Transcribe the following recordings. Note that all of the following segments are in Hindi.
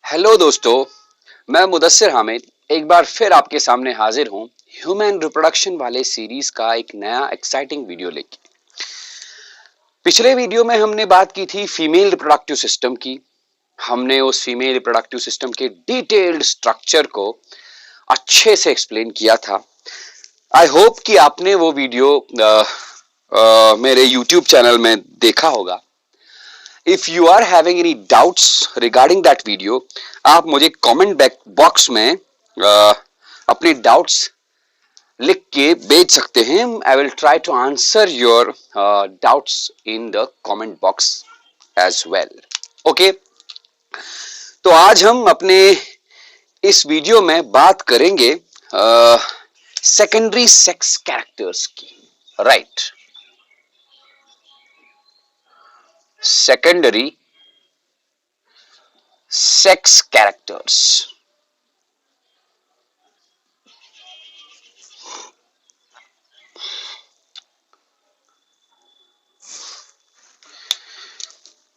हेलो दोस्तों, मैं मुदस्सिर हामिद एक बार फिर आपके सामने हाजिर हूँ ह्यूमन रिप्रोडक्शन वाले सीरीज का एक नया एक्साइटिंग वीडियो लेके। पिछले वीडियो में हमने बात की थी फीमेल रिप्रोडक्टिव सिस्टम की। हमने उस फीमेल रिप्रोडक्टिव सिस्टम के डिटेल्ड स्ट्रक्चर को अच्छे से एक्सप्लेन किया था। आई होप कि आपने वो वीडियो मेरे यूट्यूब चैनल में देखा होगा। If you are having any doubts regarding that video, आप मुझे कमेंट बॉक्स में अपने डाउट्स लिख के भेज सकते हैं। I will try to answer your doubts in the comment box as well. Okay, तो आज हम अपने इस वीडियो में बात करेंगे सेकेंडरी सेक्स कैरेक्टर्स की। Right, secondary sex characters.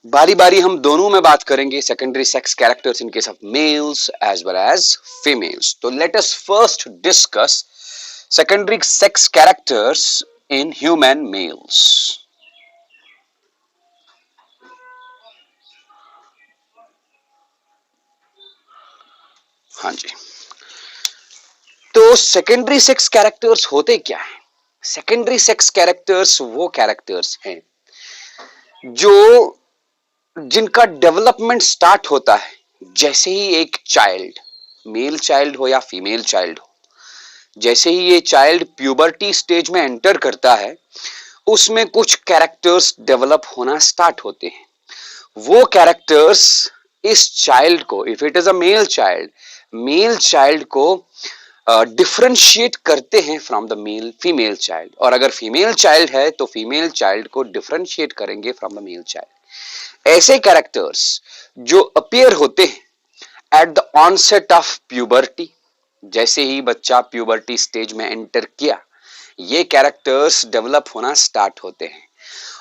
बारी बारी हम दोनों में बात करेंगे, secondary sex characters in case of males as well as females. तो let us first discuss secondary sex characters in human males. हाँ जी, तो सेकेंडरी सेक्स कैरेक्टर्स होते क्या है? सेकेंडरी सेक्स कैरेक्टर्स वो कैरेक्टर्स हैं जो जिनका डेवलपमेंट स्टार्ट होता है जैसे ही एक चाइल्ड, मेल चाइल्ड हो या फीमेल चाइल्ड हो, जैसे ही ये चाइल्ड प्यूबर्टी स्टेज में एंटर करता है, उसमें कुछ कैरेक्टर्स डेवलप होना स्टार्ट होते हैं। वो कैरेक्टर्स इस चाइल्ड को, if it is a male child को डिफरेंशिएट करते हैं from the male female child, और अगर फीमेल चाइल्ड है तो फीमेल चाइल्ड को डिफरेंशिएट करेंगे फ्रॉम द मेल चाइल्ड। ऐसे कैरेक्टर्स जो अपीयर होते हैं at the onset of puberty, जैसे ही बच्चा प्यूबर्टी स्टेज में एंटर किया, ये कैरेक्टर्स डेवलप होना स्टार्ट होते हैं,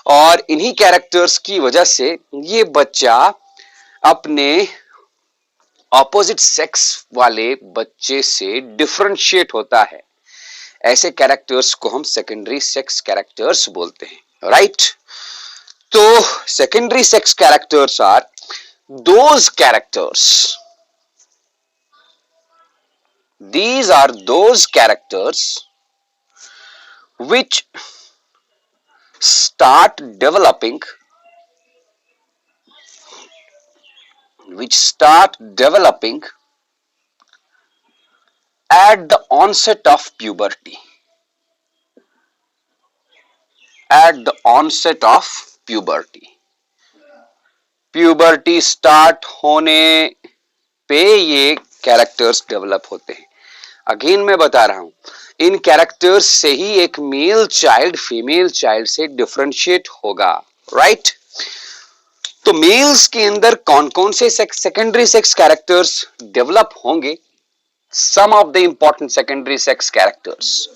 और इन्हीं कैरेक्टर्स की वजह से ये बच्चा अपने ऑपोजिट सेक्स वाले बच्चे से डिफरेंशिएट होता है। ऐसे कैरेक्टर्स को हम सेकेंडरी सेक्स कैरेक्टर्स बोलते हैं। राइट, तो secondary sex characters are those characters, these are those characters which start developing at the onset of puberty, at the onset of puberty start होने पे ये कैरेक्टर्स डेवलप होते हैं। अगेन मैं बता रहा हूं, इन कैरेक्टर्स से ही एक मेल चाइल्ड फीमेल चाइल्ड से डिफरेंशिएट होगा। राइट, तो मेल्स के अंदर कौन कौन से सेकेंडरी सेक्स कैरेक्टर्स डेवलप होंगे? Some of the important secondary sex characters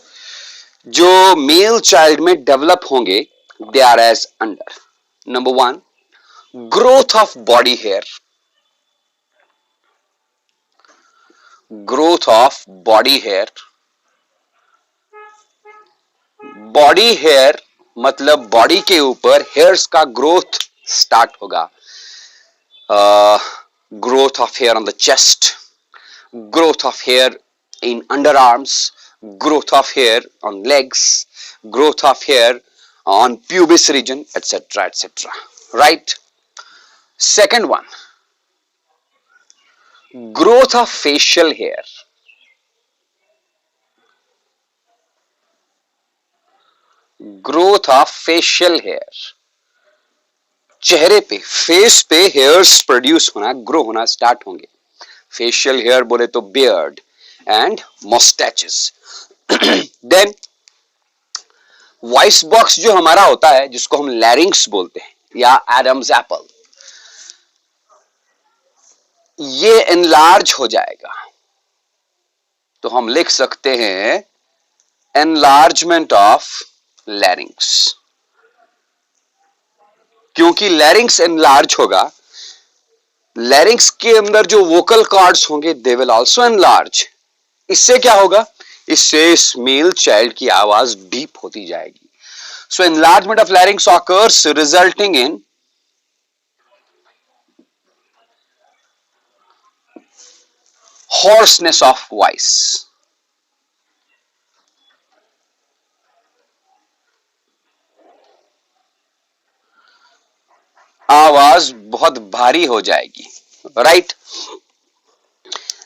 जो मेल चाइल्ड में डेवलप होंगे, they are as under. Number 1, growth of body hair. Growth of body hair, body hair मतलब बॉडी के ऊपर हेयर्स का ग्रोथ स्टार्ट होगा। Growth of hair on the chest, growth of hair in underarms, growth of hair on legs, growth of hair on pubis region, etc., etc. Right? Second one, growth of facial hair. Growth of facial hair. चेहरे पे, फेस पे हेयर्स प्रोड्यूस होना, ग्रो होना स्टार्ट होंगे। फेशियल हेयर बोले तो beard and moustaches. Then voice box जो हमारा होता है, जिसको हम लैरिंग्स बोलते हैं या एडम्स एप्पल, ये एनलार्ज हो जाएगा। तो हम लिख सकते हैं एनलार्जमेंट ऑफ लैरिंग्स। क्योंकि लैरिंग्स एनलार्ज होगा लैरिंक्स के अंदर जो वोकल कॉर्ड्स होंगे दे विल आल्सो एनलार्ज। इससे क्या होगा, इससे इस मेल चाइल्ड की आवाज डीप होती जाएगी। So enlargement of larynx occurs resulting in hoarseness of voice। आवाज बहुत भारी हो जाएगी, राइट।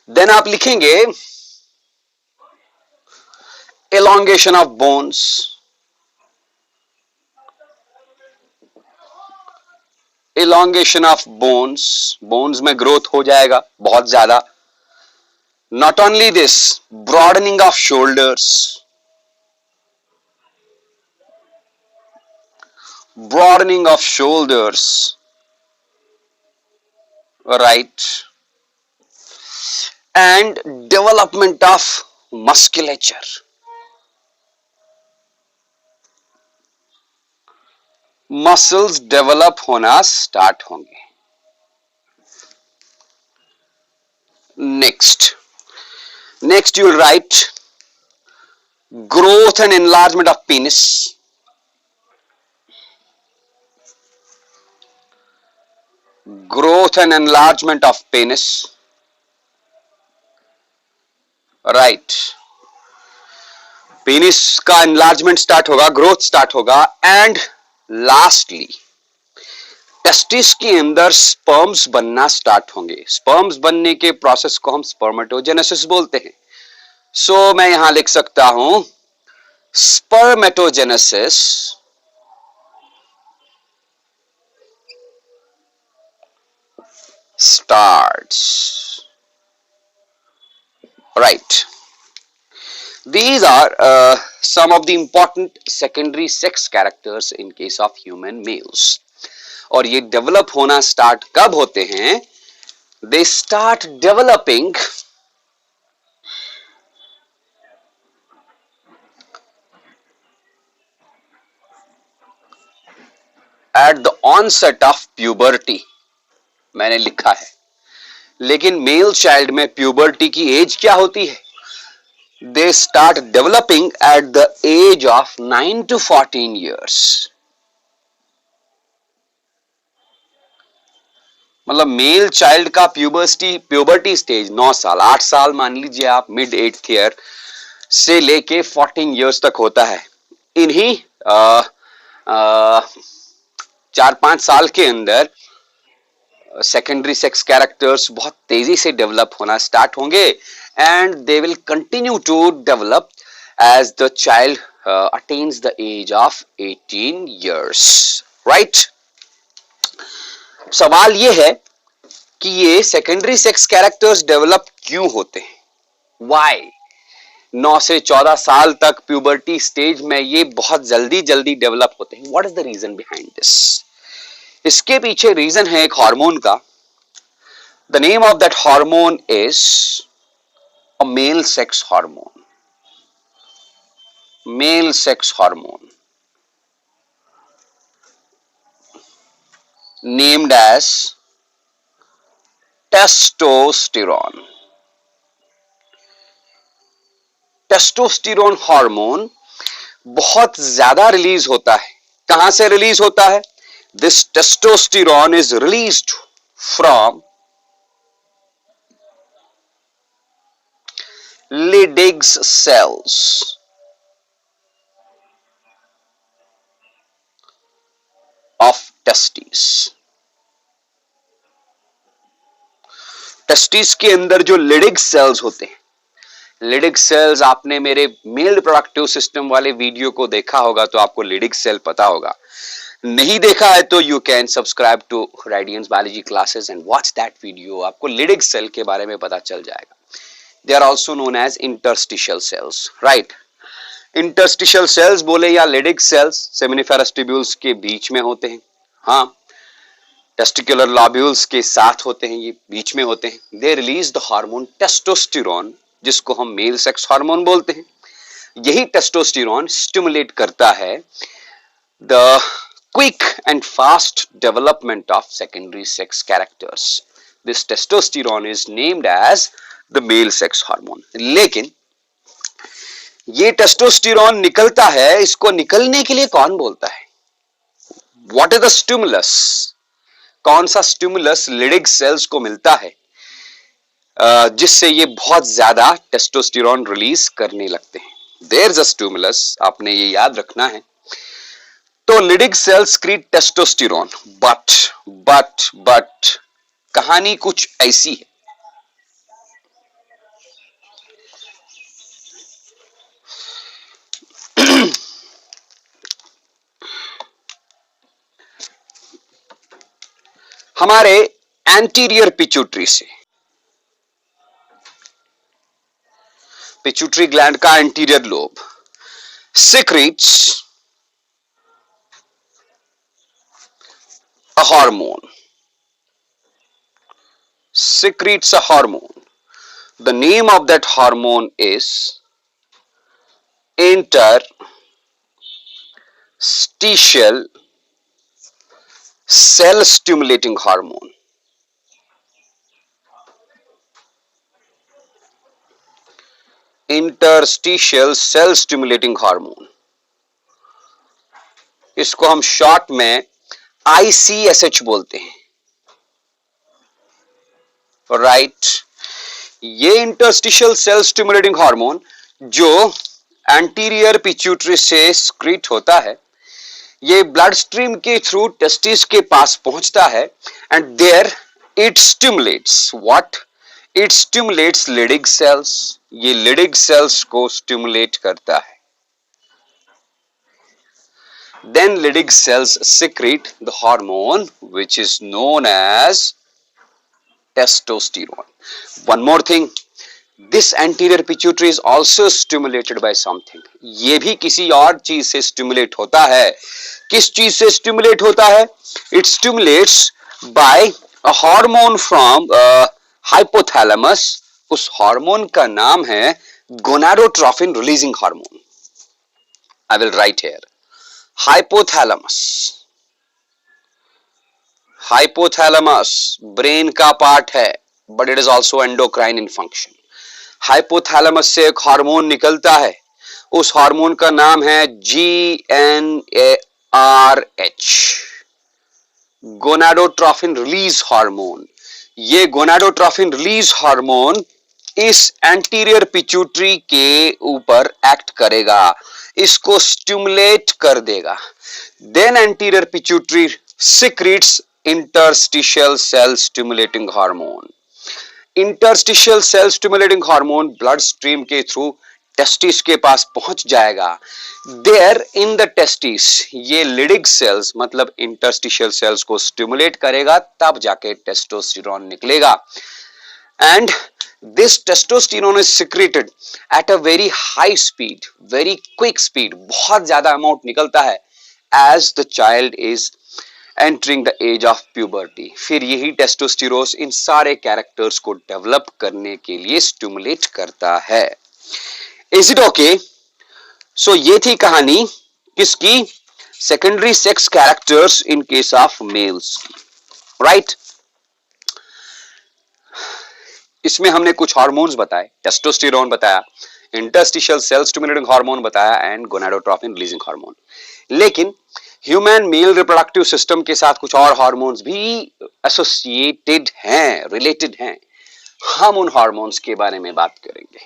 देन आप लिखेंगे elongation of bones, elongation of bones, bones में ग्रोथ हो जाएगा बहुत ज्यादा। Not only this, broadening of shoulders, broadening of shoulders, right, and development of musculature, muscles develop होना स्टार्ट होंगे। Next you right growth and enlargement of penis, growth and enlargement of penis, right। Penis का एनलार्जमेंट स्टार्ट होगा, ग्रोथ स्टार्ट होगा। एंड लास्टली टेस्टिस के अंदर स्पर्म्स बनना स्टार्ट होंगे। स्पर्म्स बनने के प्रोसेस को हम स्पर्मेटोजेनेसिस बोलते हैं। सो मैं यहां लिख सकता हूं spermatogenesis starts, right। These are some of the important secondary sex characters in case of human males। और ये डेवलप होना स्टार्ट कब होते हैं? They start developing at the onset of puberty। मैंने लिखा है, लेकिन मेल चाइल्ड में प्यूबर्टी की एज क्या होती है? They start developing at the age of 9 to 14 years। मतलब मेल चाइल्ड का प्यूबर्टी स्टेज 9 साल, 8 साल मान लीजिए आप, मिड 8th ईयर से लेके 14 इयर्स तक होता है। इन्हीं 4-5 साल के अंदर सेकेंडरी सेक्स कैरेक्टर्स बहुत तेजी से डेवलप होना स्टार्ट होंगे and they will continue to develop as the child attains the age of 18 years, right. सवाल ये है कि ये सेकेंडरी सेक्स कैरेक्टर्स डेवलप क्यों होते हैं? व्हाई 9 से 14 साल तक प्यूबर्टी स्टेज में ये बहुत जल्दी डेवलप होते हैं? What is the reason behind this? इसके पीछे रीजन है एक हार्मोन का। The name of that hormone is a male sex hormone, male sex hormone named as testosterone. Testosterone hormone बहुत ज्यादा रिलीज होता है। कहां से रिलीज होता है? This testosterone is released from Leydig's cells, of testes। Testis के अंदर जो लिडिग सेल्स होते हैं, लिडिग सेल्स आपने मेरे मेल रिप्रोडक्टिव सिस्टम वाले वीडियो को देखा होगा तो आपको लिडिग सेल पता होगा। नहीं देखा है तो you can subscribe to Radiance biology classes and watch that video. आपको लिडिग सेल के बारे में पता चल जाएगा। They are also known as interstitial cells, right. Interstitial cells बोले या लिडिग सेल्स सेमिनिफेरस ट्यूब्यूल्स के बीच में होते हैं। हाँ, टेस्टिकुलर लॉब्यूल्स के साथ होते हैं, ये बीच में होते हैं। They release the hormone testosterone, जिसको हम मेल सेक्स हार्मोन बोलते हैं। यही टेस्टोस्टेरोन स्टिमुलेट करता है the quick and fast development of secondary sex characters। This testosterone is named as the male sex hormone. लेकिन ये टेस्टोस्टेरोन निकलता है, इसको निकलने के लिए कौन बोलता है? What is the stimulus? कौन सा स्टिमुलस लिडिग सेल्स को मिलता है जिससे ये बहुत ज्यादा टेस्टोस्टेरोन रिलीज करने लगते हैं? देयर इज अ स्टिमुलस, आपने ये याद रखना है। तो लिडिग सेल्स सक्रीट टेस्टोस्टेरोन, बट कहानी कुछ ऐसी है। हमारे एंटीरियर पिट्यूटरी से, पिट्यूटरी ग्लैंड का anterior lobe secretes a hormone, secretes a hormone. The name of that hormone is interstitial cell stimulating hormone. Interstitial cell stimulating hormone, इसको हम शॉर्ट में ICSH बोलते हैं, राइट। ये इंटरस्टिशियल सेल स्टिमुलेटिंग हार्मोन जो एंटीरियर पिट्यूटरी से सक्रीट होता है, ये ब्लड स्ट्रीम के थ्रू टेस्टिस के पास पहुंचता है and there it stimulates what? It stimulates Leydig cells. ये लिडिग सेल्स को स्टिमुलेट करता है। Then Leydig cells secrete the hormone which is known as testosterone. One more thing, this anterior pituitary is also stimulated by something. ये भी किसी और चीज से स्टिमुलेट होता है। किस चीज से स्टिमुलेट होता है? It stimulates by a hormone from hypothalamus. उस हार्मोन का नाम है gonadotrophin releasing hormone. I will write here. Hypothalamus, hypothalamus brain का पार्ट है but it is also endocrine in function. Hypothalamus से एक हार्मोन निकलता है, उस हार्मोन का नाम है GnRH, गोनाडोट्रोफिन रिलीज हार्मोन। ये गोनाडोट्रोफिन रिलीज हार्मोन इस एंटीरियर पिट्यूटरी के ऊपर एक्ट करेगा, इसको स्टिमुलेट कर देगा। Then anterior pituitary secretes interstitial cell stimulating hormone. Interstitial cell stimulating hormone blood stream के थ्रू टेस्टिस के पास पहुंच जाएगा। देयर इन द टेस्टिस ये लिडिग सेल्स मतलब इंटरस्टिशियल सेल्स को स्टिमुलेट करेगा, तब जाके टेस्टोस्टेरोन निकलेगा। And this testosterone is secreted at a very high speed, very quick speed, बहुत ज्यादा अमाउंट निकलता है as the child is entering the age of puberty। फिर यही टेस्टोस्टेरोन इन सारे कैरेक्टर्स को डेवलप करने के लिए स्टिमुलेट करता है। Is it okay? So ये थी कहानी किसकी? Secondary sex characters in case of mails, right. इसमें हमने कुछ हार्मोन्स बताए, टेस्टोस्टेरोन बताया, इंटरस्टिशियल सेल स्टिमुलेटिंग हार्मोन बताया एंड गोनाडोट्रोफिन रिलीजिंग हार्मोन। लेकिन ह्यूमन मेल रिप्रोडक्टिव सिस्टम के साथ कुछ और हार्मोन्स भी एसोसिएटेड हैं, रिलेटेड हैं। हम उन हार्मोन्स के बारे में बात करेंगे।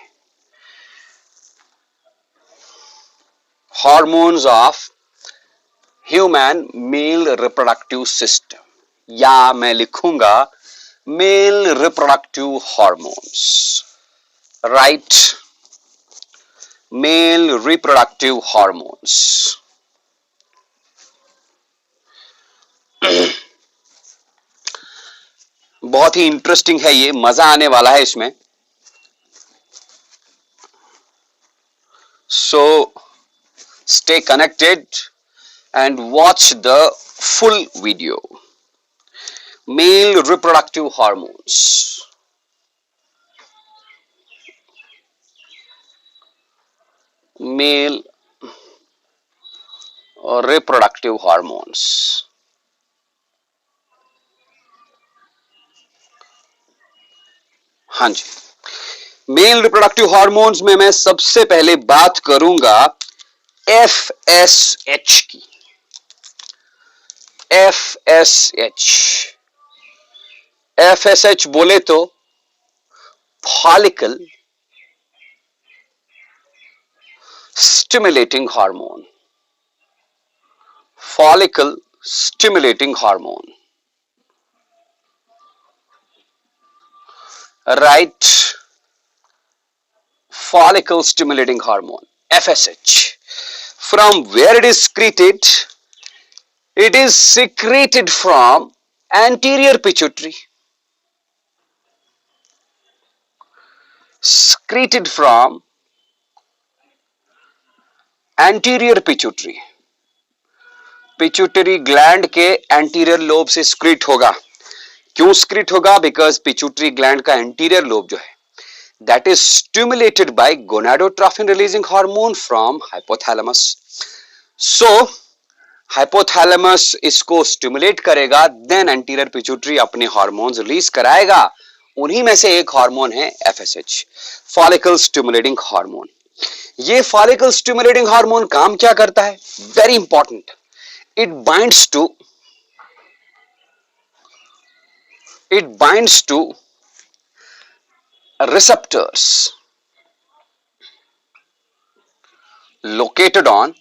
Hormones of human male reproductive system, या मैं लिखूंगा male reproductive hormones, right? Male reproductive hormones। बहुत ही इंटरेस्टिंग है, ये मजा आने वाला है इसमें। So stay connected and watch the full video। Male reproductive hormones, male reproductive hormones। हाँ जी, मेल रिप्रोडक्टिव हार्मोन्स में मैं सबसे पहले बात करूंगा FSH की। FSH बोले तो follicle stimulating hormone, follicle stimulating hormone, right, follicle stimulating hormone FSH. From where it is secreted? It is secreted from anterior pituitary, secreted from anterior pituitary. Pituitary gland के एंटीरियर लोब से स्क्रीट होगा। क्यों स्क्रीट होगा? बिकॉज पिट्यूटरी ग्लैंड का एंटीरियर लोब जो है that is stimulated by gonadotrophin releasing hormone from hypothalamus. So hypothalamus इसको स्टिमुलेट करेगा, देन एंटीरियर पिट्यूटरी अपने हार्मोन्स रिलीज कराएगा। उन्हीं में से एक हार्मोन है FSH, फॉलिकल स्टिमुलेटिंग हार्मोन। ये फॉलिकल स्टिमुलेटिंग हार्मोन काम क्या करता है? Very important, it binds to receptors located on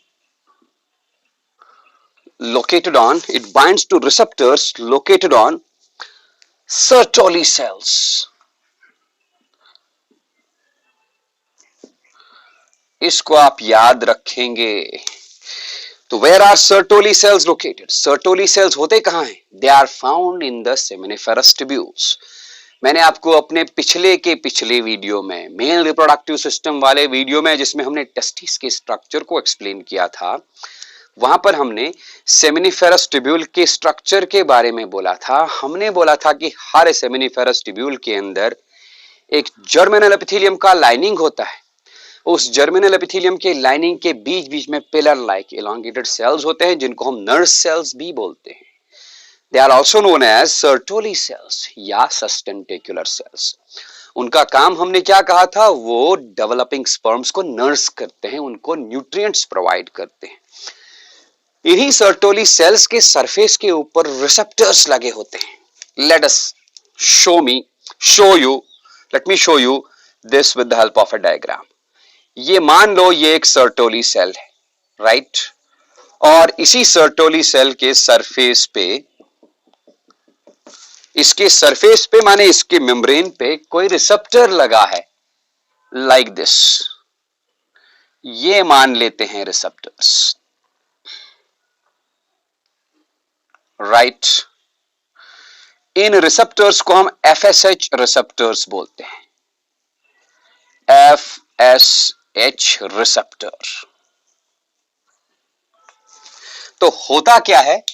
it binds to receptors located on Sertoli cells. इसको आप याद रखेंगे। तो where are Sertoli cells located? Sertoli cells होते कहां हैं? They are found in the seminiferous tubules. मैंने आपको अपने पिछले वीडियो में, मेल रिप्रोडक्टिव सिस्टम वाले वीडियो में, जिसमें हमने टेस्टिस के स्ट्रक्चर को एक्सप्लेन किया था, वहां पर हमने सेमिनिफेरस ट्यूब्यूल के स्ट्रक्चर के बारे में बोला था। हमने बोला था कि हर सेमिनिफेरस ट्यूब्यूल के अंदर एक जर्मिनल एपिथेलियम का लाइनिंग होता है। उस जर्मिनल एपिथेलियम के लाइनिंग के बीच बीच में पिलर लाइक एलोंगेटेड सेल्स होते हैं, जिनको हम नर्व सेल्स भी बोलते हैं। They are also known as Sertoli cells या sustentacular cells. उनका काम हमने क्या कहा था? वो डेवलपिंग स्पर्म्स को नर्स करते हैं, उनको न्यूट्रिएंट्स प्रोवाइड करते हैं। इन्हीं सर्टोली सेल्स के सरफेस के ऊपर रिसेप्टर्स लगे होते हैं। Let me show you this with the help of a diagram. ये मान लो ये एक सर्टोली सेल है, राइट? और इसी सर्टोली सेल के सरफेस पे, इसके सरफेस पे माने इसके मेम्ब्रेन पे कोई रिसेप्टर लगा है, लाइक दिस। ये मान लेते हैं रिसेप्टर्स, राइट? इन रिसेप्टर्स को हम FSH रिसेप्टर्स बोलते हैं, FSH रिसेप्टर। तो होता क्या है,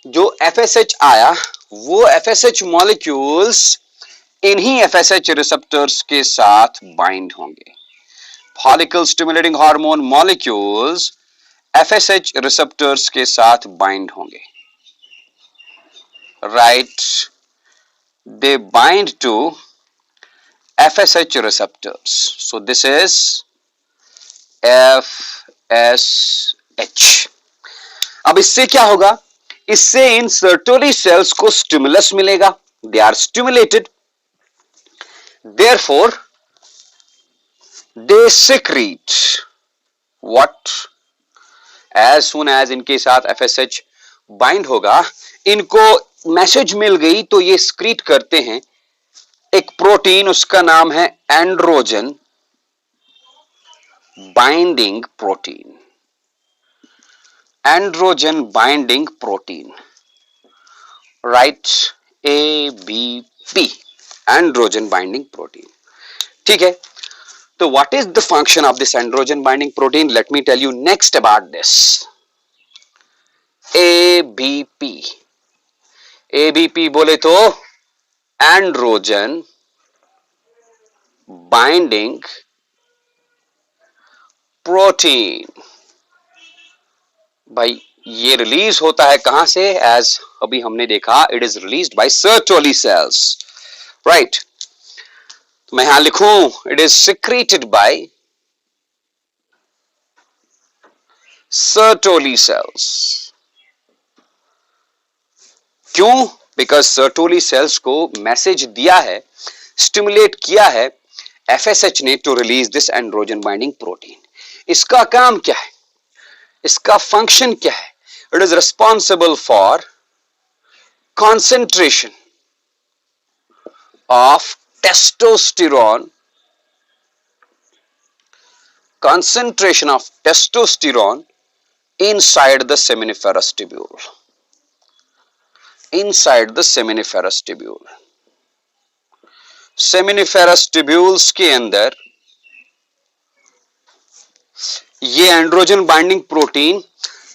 जो FSH आया वो FSH मॉलिक्यूल्स इन्हीं FSH रिसेप्टर्स के साथ बाइंड होंगे। Follicle stimulating hormone molecules FSH receptors के साथ बाइंड होंगे, right? They bind to FSH receptors. So this is FSH. अब इससे क्या होगा? इससे इन सर्टोली सेल्स को स्टिमुलस मिलेगा, they are stimulated, therefore they secrete what? As soon as इनके साथ FSH बाइंड होगा, इनको मैसेज मिल गई तो ये स्क्रीट करते हैं एक प्रोटीन, उसका नाम है androgen binding protein. Androgen binding protein, right? ABP, androgen binding protein. ठीक है, तो what is the function of this androgen binding protein? Let me tell you next about this. ABP बोले तो एंड्रोजन बाइंडिंग प्रोटीन। भाई ये रिलीज होता है कहां से? एज अभी हमने देखा, it is released by Sertoli cells, right? मैं यहां लिखूं, it is secreted by Sertoli cells. क्यों? बिकॉज सर्टोली सेल्स को मैसेज दिया है, स्टिमुलेट किया है एफएसएच ने to release this androgen binding protein. इसका काम क्या है, इसका फंक्शन क्या है? It is responsible for concentration of testosterone, concentration of testosterone inside the seminiferous tubule, inside the seminiferous tubule. seminiferous tubules के अंदर ये androgen binding protein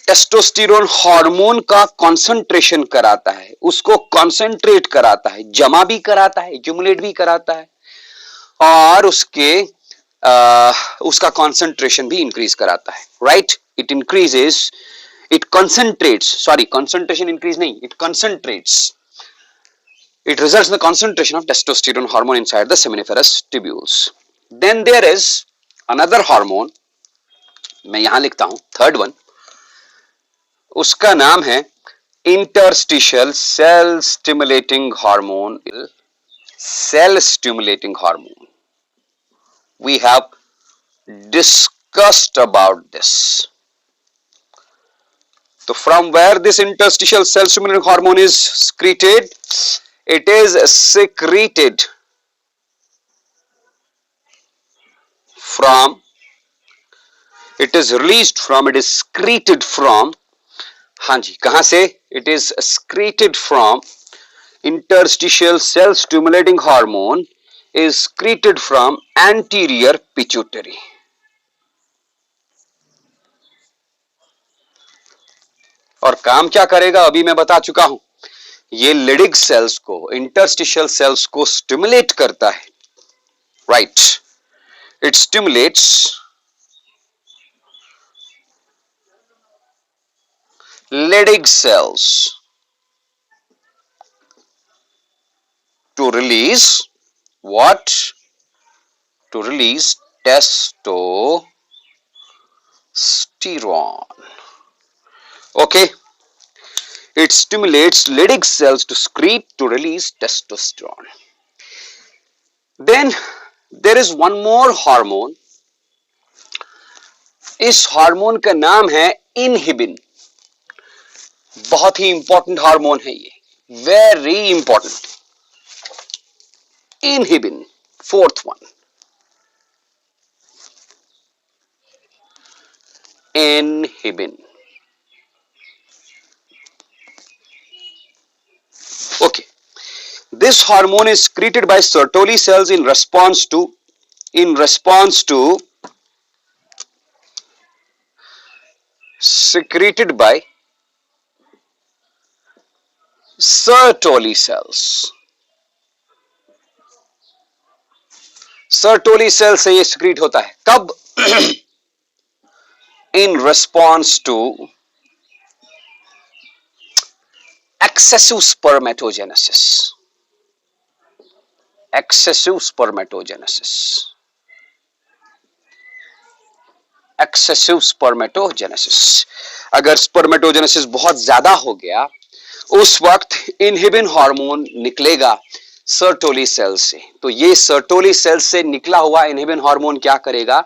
testosterone hormone का कंसंट्रेशन कराता है, उसको कंसंट्रेट कराता है, जमा भी कराता है, एक्यूमुलेट भी कराता है, और उसका कंसंट्रेशन भी इंक्रीज कराता है। Right, it increases, it concentrates, sorry concentration increase नहीं, it concentrates, it results in the concentration of testosterone hormone inside the seminiferous tubules. Then there is another hormone, मैं यहां लिखता हूं थर्ड वन, उसका नाम है interstitial cell stimulating hormone, cell stimulating hormone. We have discussed about this. So from where this interstitial cell stimulating hormone is secreted? It is secreted from, it is released from, it is secreted from, हाँ जी, कहां से? It is secreted from, interstitial cell stimulating hormone is secreted from anterior pituitary. और काम क्या करेगा अभी मैं बता चुका हूं, ये लिडिग सेल्स को, इंटरस्टिशियल सेल्स को स्टिमुलेट करता है। Right, it stimulates Leydig cells to release what? To release testosterone. Okay, it stimulates Leydig cells to secrete to release testosterone. Then there is one more hormone. इस हार्मोन का नाम है इनहिबिन। बहुत ही इंपॉर्टेंट हार्मोन है ये, very important. Inhibin, fourth one, inhibin. Okay, this hormone is secreted by Sertoli cells in response to secreted by Sertoli cells. Sertoli cell से ये secrete होता है, कब? In response to excessive spermatogenesis. Excessive spermatogenesis. Excessive spermatogenesis. अगर spermatogenesis बहुत ज्यादा हो गया, उस वक्त इनहिबिन हार्मोन निकलेगा सर्टोली सेल से। तो ये सर्टोली सेल से निकला हुआ इनहिबिन हार्मोन क्या करेगा?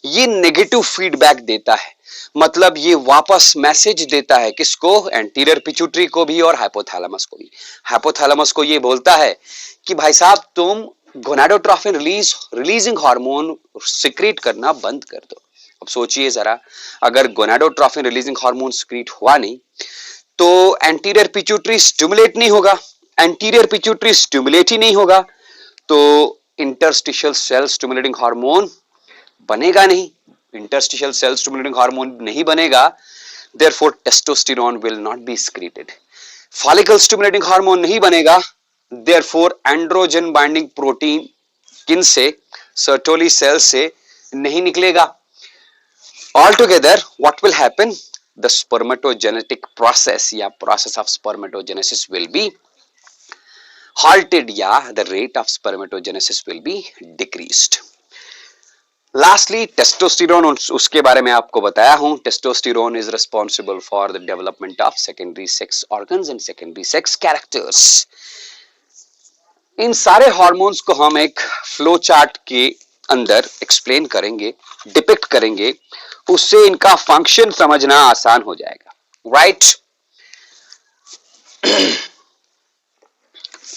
ये नेगेटिव फीडबैक देता है, मतलब ये वापस मैसेज देता है किसको? एंटीरियर पिट्यूटरी को भी और हाइपोथैलेमस को भी। हाइपोथैलेमस को ये बोलता है कि भाई साहब तुम गोनाडोट्रोफिन रिलीजिंग हार्मोन सिक्रीट करना बंद कर दो। अब सोचिए जरा, अगर गोनाडोट्रोफिन रिलीजिंग हार्मोन सिक्रीट हुआ नहीं तो एंटीरियर पिट्यूटरी स्टिमुलेट नहीं होगा, एंटीरियर पिट्यूटरी स्टिमुलेट ही नहीं होगा तो इंटरस्टिशियल सेल स्टिमुलेटिंग हार्मोन बनेगा नहीं। इंटरस्टिशियल सेल स्टिमुलेटिंग हार्मोन नहीं बनेगा, therefore testosterone will not be secreted. Follicle stimulating hormone नहीं बनेगा, therefore एंड्रोजन बाइंडिंग प्रोटीन किन से? सर्टोली सेल से नहीं निकलेगा। Altogether, what will happen? The spermatogenetic process या process of spermatogenesis will be halted या the rate of spermatogenesis will be decreased. Lastly, testosterone, उसके बारे में आपको बताया हूं. Testosterone is responsible for the development of secondary sex organs and secondary sex characters. इन सारे हार्मोन्स को हम एक फ्लो चार्ट के अंदर एक्सप्लेन करेंगे, डिपिक्ट करेंगे, उससे इनका फंक्शन समझना आसान हो जाएगा. राइट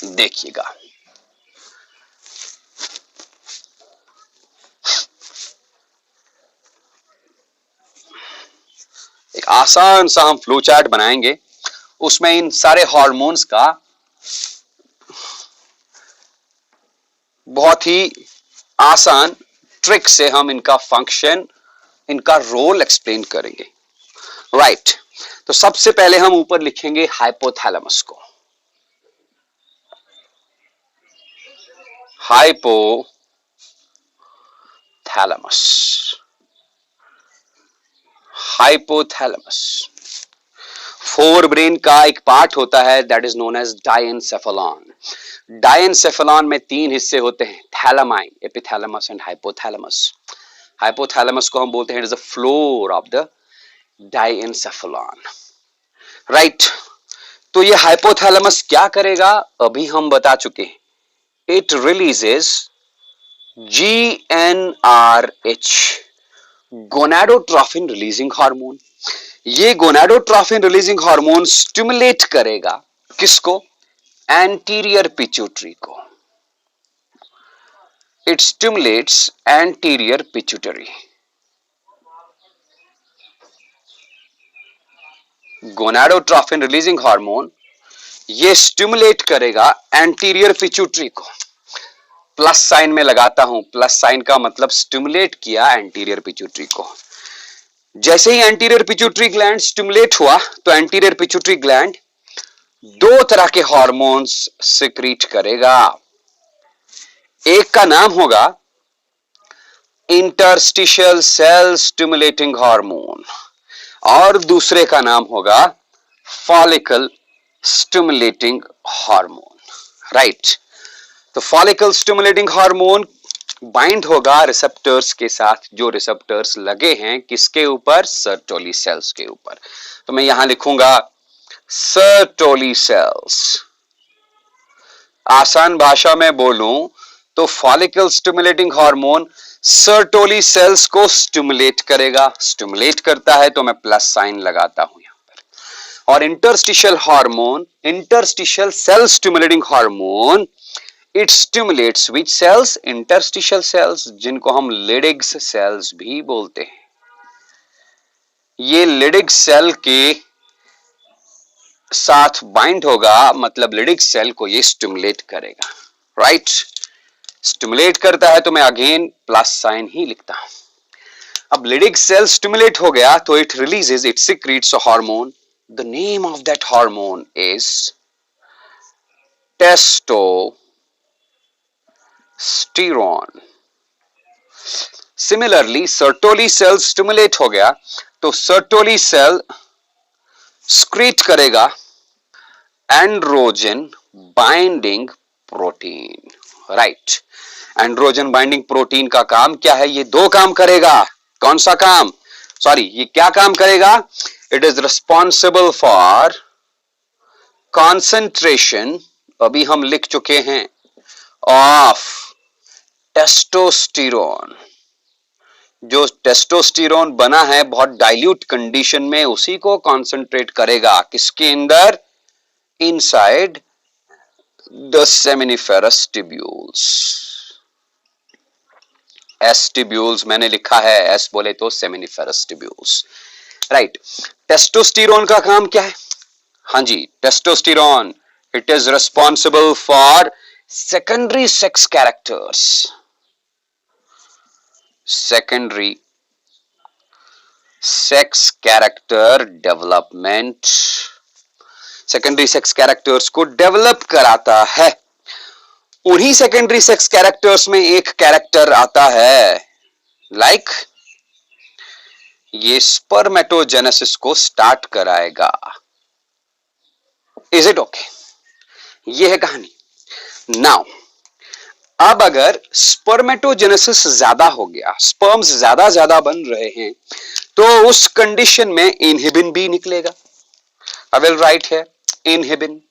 देखिएगा. एक आसान सा हम फ्लो चार्ट बनाएंगे, उसमें इन सारे हार्मोन्स का बहुत ही आसान ट्रिक से हम इनका फंक्शन, इनका रोल एक्सप्लेन करेंगे. राइट तो सबसे पहले हम ऊपर लिखेंगे हाइपोथैलेमस को. हाइपोथैलेमस, हाइपोथैलेमस फोर ब्रेन का एक पार्ट होता है that is known as diencephalon. Diencephalon में तीन हिस्से होते हैं, thalamus, epithalamus and hypothalamus. Hypothalamus को हम बोलते हैं it is the floor of the diencephalon. Right तो ये हाइपोथैलेमस क्या करेगा अभी हम बता चुके हैं. It releases GnRH, gonadotrophin releasing hormone. ये गोनाडोट्रोफिन रिलीजिंग हार्मोन स्टिमुलेट करेगा किसको? एंटीरियर पिट्यूटरी को. It stimulates anterior pituitary. Gonadotrophin releasing hormone ये स्टिमुलेट करेगा एंटीरियर पिट्यूटरी को. प्लस साइन में लगाता हूं, प्लस साइन का मतलब स्टिमुलेट किया एंटीरियर पिट्यूटरी को. जैसे ही एंटीरियर पिट्यूटरी ग्लैंड स्टिमुलेट हुआ तो एंटीरियर पिट्यूटरी ग्लैंड दो तरह के हार्मोन्स सिक्रीट करेगा. एक का नाम होगा इंटरस्टिशियल सेल स्टिमुलेटिंग हार्मोन और दूसरे का नाम होगा फॉलिकल स्टिमुलेटिंग हार्मोन. राइट तो फॉलिकल स्टिमुलेटिंग हार्मोन बाइंड होगा रिसेप्टर्स के साथ, जो रिसेप्टर्स लगे हैं किसके ऊपर? सर्टोली सेल्स के ऊपर. तो मैं यहां लिखूंगा सर्टोली सेल्स. आसान भाषा में बोलूं तो follicle stimulating hormone Sertoli cells को स्टिमुलेट करेगा. स्टिमुलेट करता है तो मैं प्लस साइन लगाता हूं यहां पर. और interstitial hormone, interstitial cell stimulating hormone, it stimulates which cells? Interstitial cells, जिनको हम लिडिग्स सेल्स भी बोलते हैं. ये लिडिग सेल के साथ बाइंड होगा, मतलब लिडिग सेल को ये स्टिमुलेट करेगा. राइट स्टिमुलेट करता है तो मैं अगेन प्लस साइन ही लिखता हूं. अब लिडिग सेल स्टिमुलेट हो गया तो it releases, it secretes a hormone. The name of that hormone is testosterone. Similarly Sertoli cell stimulate हो गया तो सर्टोली सेल स्क्रीट करेगा androgen binding protein. Right androgen binding protein का काम क्या है? ये दो काम करेगा. कौन सा काम? सॉरी ये क्या काम करेगा? It is responsible for concentration, अभी हम लिख चुके हैं, ऑफ टेस्टोस्टेरोन. जो टेस्टोस्टेरोन बना है बहुत डाइल्यूट कंडीशन में, उसी को कॉन्सेंट्रेट करेगा किसके अंदर? Inside the seminiferous tubules. S tubules मैंने लिखा है, एस बोले तो सेमिनिफेरस ट्यूब्यूल्स. राइट टेस्टोस्टेरोन का काम क्या है? हाँ जी testosterone it is responsible for secondary sex characters. Secondary sex character development. Secondary sex characters को डेवलप कराता है. उन्हीं सेकेंडरी सेक्स कैरेक्टर्स में एक कैरेक्टर आता है लाइक ये स्पर्मेटोजेनेसिस को स्टार्ट कराएगा. Is it okay? ये है कहानी. नाउ अब अगर स्पर्मेटोजेनेसिस ज्यादा हो गया, स्पर्म्स ज्यादा बन रहे हैं, तो उस कंडीशन में इनहिबिन भी निकलेगा। आई विल राइट है इनहिबिन।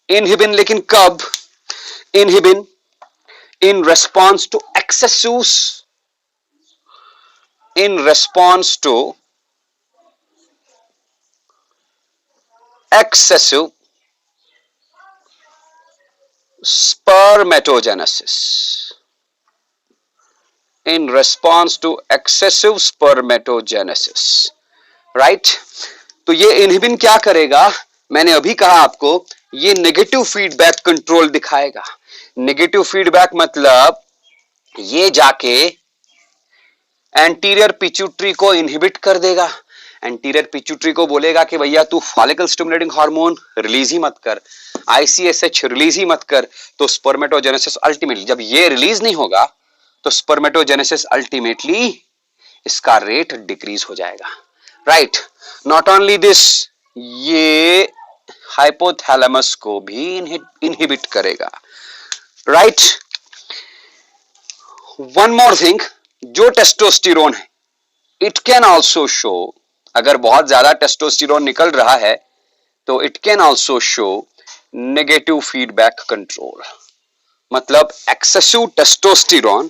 इनहिबिन लेकिन कब? Inhibin in response to excessive spermatogenesis, in response to excessive spermatogenesis, right. तो ये इनहिबिन क्या करेगा? मैंने अभी कहा आपको, ये नेगेटिव फीडबैक कंट्रोल दिखाएगा। नेगेटिव फीडबैक मतलब ये जाके एंटीरियर पिट्यूटरी को इनहिबिट कर देगा। एंटीरियर पिट्यूटरी को बोलेगा कि भैया तू फॉलिकल स्टिमुलेटिंग हार्मोन रिलीज ही मत कर, आईसीएसएच रिलीज ही मत कर। तो स्पर्मेटोजेनेसिस अल्टीमेटली, जब ये रिलीज नहीं होगा तो स्पर्मेटोजेनेसिस अल्टीमेटली इसका रेट डिक्रीज हो जाएगा, राइट। नॉट ओनली दिस, ये हाइपोथैलेमस को भी इनहिबिट करेगा, राइट। वन मोर थिंग, जो टेस्टोस्टेरोन है, इट कैन ऑल्सो शो, अगर बहुत ज्यादा टेस्टोस्टेरोन निकल रहा है तो it can also show negative feedback control. मतलब एक्सेसिव टेस्टोस्टेरोन,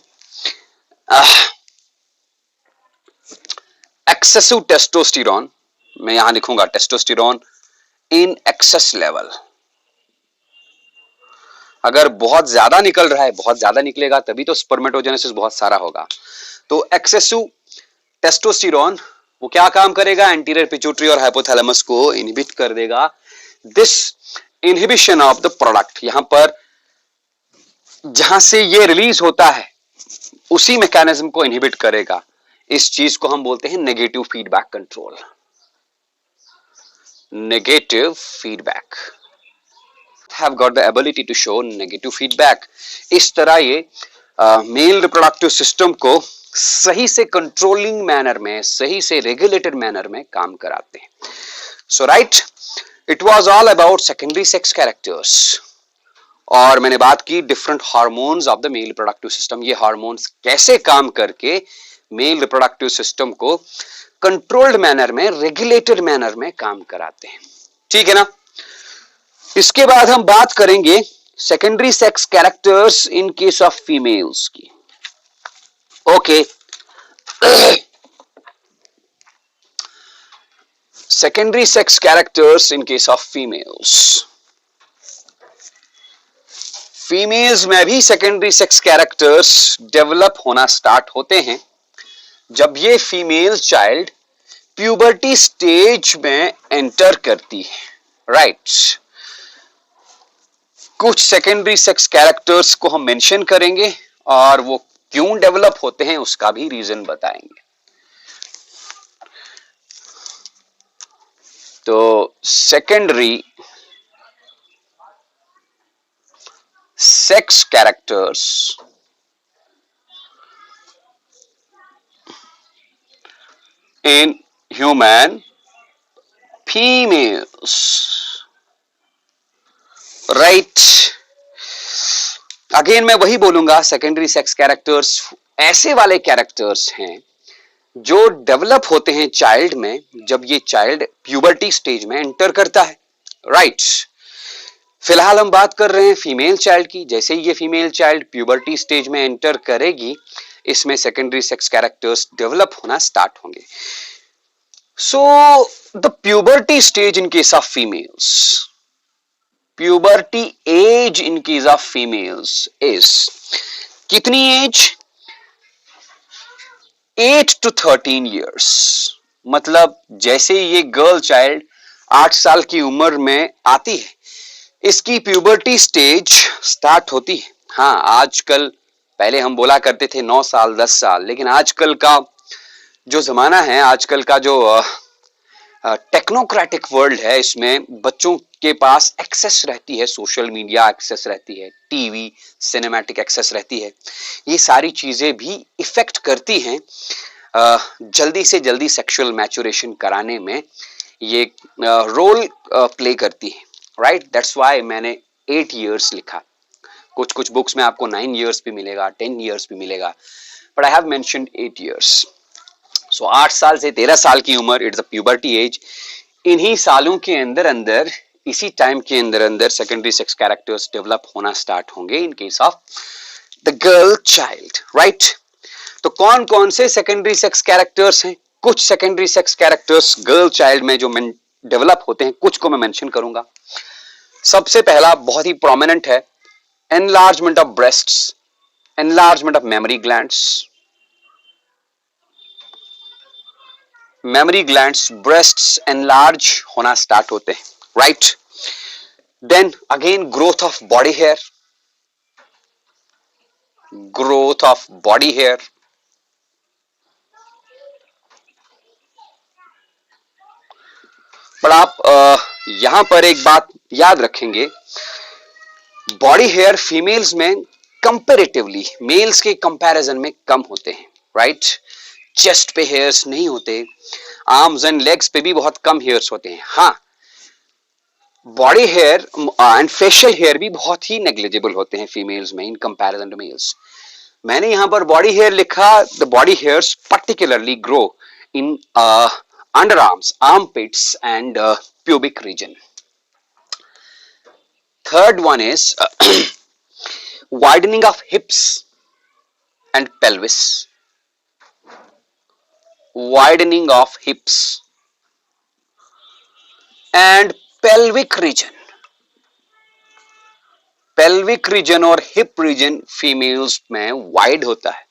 एक्सेसिव टेस्टोस्टेरोन, मैं यहां लिखूंगा टेस्टोस्टेरोन इन एक्सेस लेवल, अगर बहुत ज्यादा निकल रहा है, बहुत ज्यादा निकलेगा तभी तो स्पर्मेटोजेनेसिस बहुत सारा होगा। तो एक्सेसिव टेस्टोस्टेरोन वो क्या काम करेगा? एंटीरियर पिट्यूटरी और हाइपोथैलेमस को इनहिबिट कर देगा। This inhibition of the product, यहां पर जहां से ये रिलीज होता है उसी मैकेनिज्म को इनहिबिट करेगा। इस चीज को हम बोलते हैं negative feedback control. Negative feedback, have got the ability to show negative feedback। इस तरह ये मेल रिप्रोडक्टिव सिस्टम को सही से कंट्रोलिंग मैनर में, सही से रेगुलेटेड मैनर में काम कराते हैं। So right, it was all about secondary sex characters. और मैंने बात की different hormones of the male reproductive system. ये हार्मोन्स कैसे काम करके मेल रिप्रोडक्टिव सिस्टम को कंट्रोल्ड मैनर में, रेगुलेटेड मैनर में काम कराते हैं, ठीक है ना। इसके बाद हम बात करेंगे secondary sex characters in case of females की। Okay, secondary sex characters in case of females. Females में भी सेकेंडरी सेक्स कैरेक्टर्स डेवलप होना स्टार्ट होते हैं जब ये फीमेल चाइल्ड प्यूबर्टी स्टेज में एंटर करती है, राइट। कुछ सेकेंडरी सेक्स कैरेक्टर्स को हम मेंशन करेंगे और वो क्यों डेवलप होते हैं उसका भी रीजन बताएंगे। तो secondary sex characters in human females, right. Again मैं वही बोलूंगा, सेकेंडरी सेक्स कैरेक्टर्स ऐसे वाले कैरेक्टर्स हैं जो डेवलप होते हैं चाइल्ड में जब ये चाइल्ड प्यूबर्टी स्टेज में एंटर करता है, राइट। फिलहाल हम बात कर रहे हैं फीमेल चाइल्ड की। जैसे ही ये फीमेल चाइल्ड प्यूबर्टी स्टेज में एंटर करेगी, इसमें सेकेंडरी सेक्स कैरेक्टर्स डेवलप होना स्टार्ट होंगे। So the puberty stage in case of females, puberty age in case of females is कितनी एज? 8 to 13 years। मतलब जैसे ये गर्ल चाइल्ड 8 साल की उम्र में आती है, इसकी प्यूबर्टी स्टेज स्टार्ट होती है। हाँ, आजकल, पहले हम बोला करते थे 9 साल 10 साल, लेकिन आजकल का जो जमाना है, आजकल का जो टेक्नोक्रेटिक वर्ल्ड है, इसमें बच्चों के पास एक्सेस रहती है, सोशल मीडिया एक्सेस रहती है, टीवी सिनेमैटिक एक्सेस रहती है। ये सारी चीजें भी इफेक्ट करती हैं जल्दी से जल्दी सेक्सुअल मैचुरेशन कराने में। ये रोल प्ले करती है, राइट? दैट्स वाई मैंने 8 years लिखा। कुछ कुछ बुक्स में आपको 9 years भी मिलेगा, 10 years भी मिलेगा, but I have mentioned 8 years। सो 8 साल से 13 साल की उम्र, इट्स अ प्यूबर्टी एज। इन्हीं सालों के अंदर अंदर, इसी टाइम के अंदर अंदर सेकेंडरी सेक्स कैरेक्टर्स डेवलप होना स्टार्ट होंगे इन case of the girl child, right? तो कौन कौन से सेकेंडरी सेक्स कैरेक्टर्स हैं? कुछ secondary sex characters girl child में जो डेवलप होते हैं, कुछ को मैं मेंशन करूंगा। सबसे पहला बहुत ही प्रोमिनेंट है, enlargement of breasts, enlargement of mammary glands, mammary glands, breasts enlarge होना स्टार्ट होते हैं, right? Then again growth of body hair, growth of body hair, पर आप यहां पर एक बात याद रखेंगे, बॉडी हेयर फीमेल्स में कंपैरेटिवली मेल्स के कंपैरिजन में कम होते हैं, राइट? चेस्ट पे हेयर्स नहीं होते, आर्म्स एंड लेग्स पे भी बहुत कम हेयर्स होते हैं। हाँ, body hair and facial hair भी बहुत ही नेग्लिजिबल होते हैं फीमेल्स में इन कंपैरिजन टू मेल्स। मैंने यहां पर बॉडी हेयर लिखा, the body hairs particularly grow in underarms, armpits and pubic region. Third one is widening of hips and pelvis, widening of hips and pelvic region. pelvic region और hip region females में wide होता है।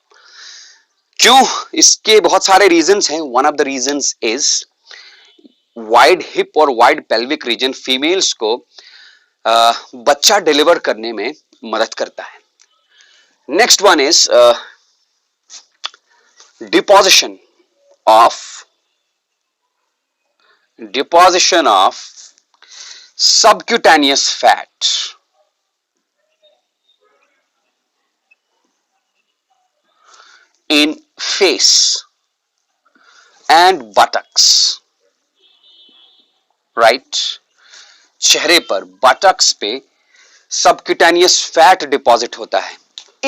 क्यों? इसके बहुत सारे रीजंस हैं। One of the reasons is wide hip और वाइड पेल्विक रीजन फीमेल्स को बच्चा डिलीवर करने में मदद करता है। Next one is deposition of subcutaneous fat in face and buttocks, right? चेहरे पर, बटक्स पे सबक्यूटेनियस फैट डिपॉजिट होता है।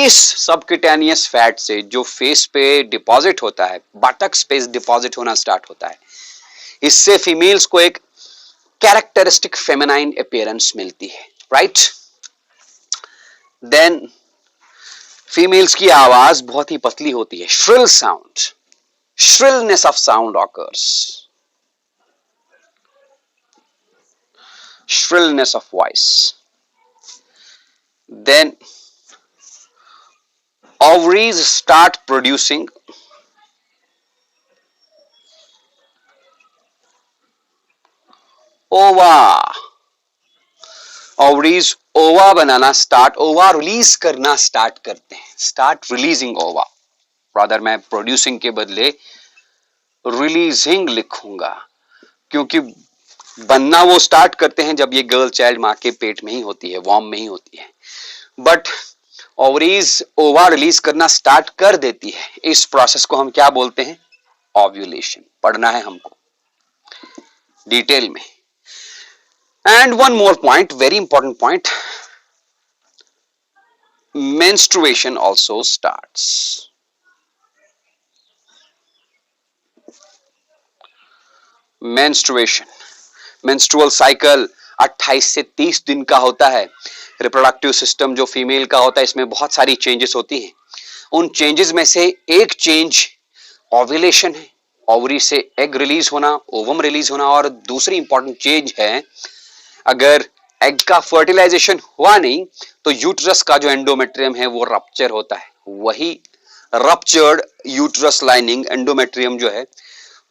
इस सबक्यूटेनियस फैट से जो फेस पे डिपॉजिट होता है, बटक्स पे डिपॉजिट होना स्टार्ट होता है। इससे फीमेल्स को एक कैरेक्टरिस्टिक फेमिनाइन अपीयरेंस मिलती है, राइट? देन फीमेल्स की आवाज बहुत ही पतली होती है, shrill sound, shrillness of sound occurs, shrillness of voice. Then ovaries start producing ova, ovaries ओवा बनाना स्टार्ट, ओवा रिलीज करना स्टार्ट करते हैं, स्टार्ट रिलीजिंग ओवा। रादर मैं प्रोड्यूसिंग के बदले रिलीजिंग लिखूंगा, क्योंकि बनना वो स्टार्ट करते हैं जब ये गर्ल चाइल्ड माँ के पेट में ही होती है, वॉर्म में ही होती है। बट ओवरीज ओवा रिलीज करना स्टार्ट कर देती है। इस प्रोसेस को हम क्या बोलते हैं? ओव्यूलेशन। पढ़ना है हमको डिटेल में। And one more point, very important point, menstruation also starts. Menstruation, menstrual cycle 28 से 30 दिन का होता है। रिप्रोडक्टिव सिस्टम जो फीमेल का होता है, इसमें बहुत सारी चेंजेस होती हैं। उन चेंजेस में से एक चेंज ओव्यूलेशन है, ओवरी से एग रिलीज होना, ओवम रिलीज होना, और दूसरी इंपॉर्टेंट चेंज है, अगर एग का फर्टिलाइजेशन हुआ नहीं तो यूट्रस का जो एंडोमेट्रियम है वो रप्चर होता है। वही रप्चर्ड यूट्रस लाइनिंग एंडोमेट्रियम जो है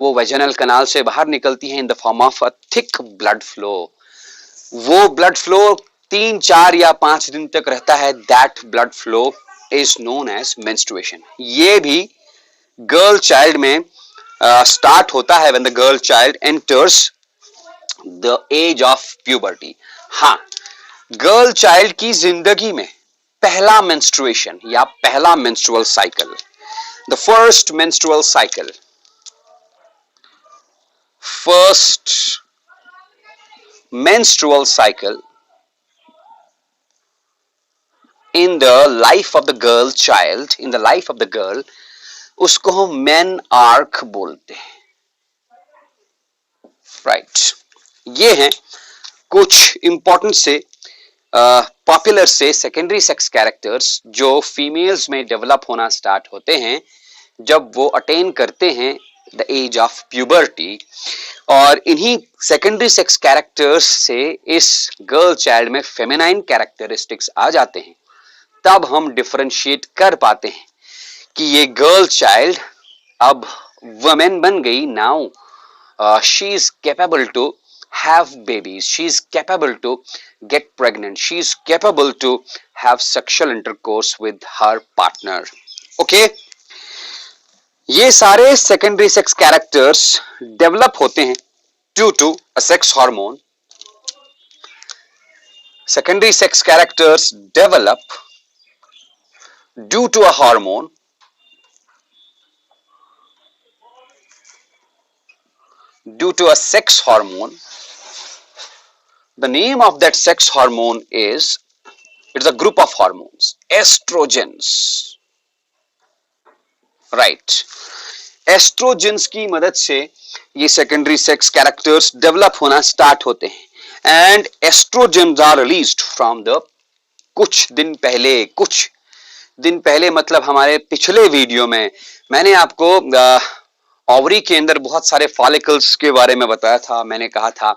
वो वेजिनल कनाल से बाहर निकलती है in the form of a thick blood flow. वो ब्लड फ्लो 3, 4 या 5 दिन तक रहता है। That blood flow is known as menstruation. ये भी गर्ल चाइल्ड में स्टार्ट होता है when the girl child enters the age of puberty. हाँ, गर्ल चाइल्ड की जिंदगी में पहला मेंस्ट्रुएशन या पहला menstrual cycle, the first menstrual cycle first menstrual cycle in the life of the girl child, in the life of the girl, उसको हम मेन आर्क बोलते हैं, राइट। ये हैं कुछ इंपॉर्टेंट से पॉपुलर से सेकेंडरी सेक्स कैरेक्टर्स जो फीमेल्स में डेवलप होना स्टार्ट होते हैं जब वो अटेन करते हैं द एज ऑफ प्यूबर्टी, और इन्हीं सेकेंडरी सेक्स कैरेक्टर्स से इस गर्ल चाइल्ड में फेमिनाइन कैरेक्टरिस्टिक्स आ जाते हैं। तब हम डिफरेंशिएट कर पाते हैं कि ये गर्ल चाइल्ड अब वुमेन बन गई, now she is capable to have babies, she is capable to get pregnant, she is capable to have sexual intercourse with her partner. Okay, ये सारे सेकेंडरी सेक्स कैरेक्टर्स डेवलप होते हैं due to a sex hormone. Secondary sex characters develop due to a hormone due to a sex hormone. The name of that sex hormone is, it's a group of hormones, estrogens, right? Estrogens की मदद से ये secondary sex characters develop होना start होते हैं and estrogens are released from the कुछ दिन पहले मतलब हमारे पिछले वीडियो में मैंने आपको ओवरी के अंदर बहुत सारे फॉलिकल्स के बारे में बताया था। मैंने कहा था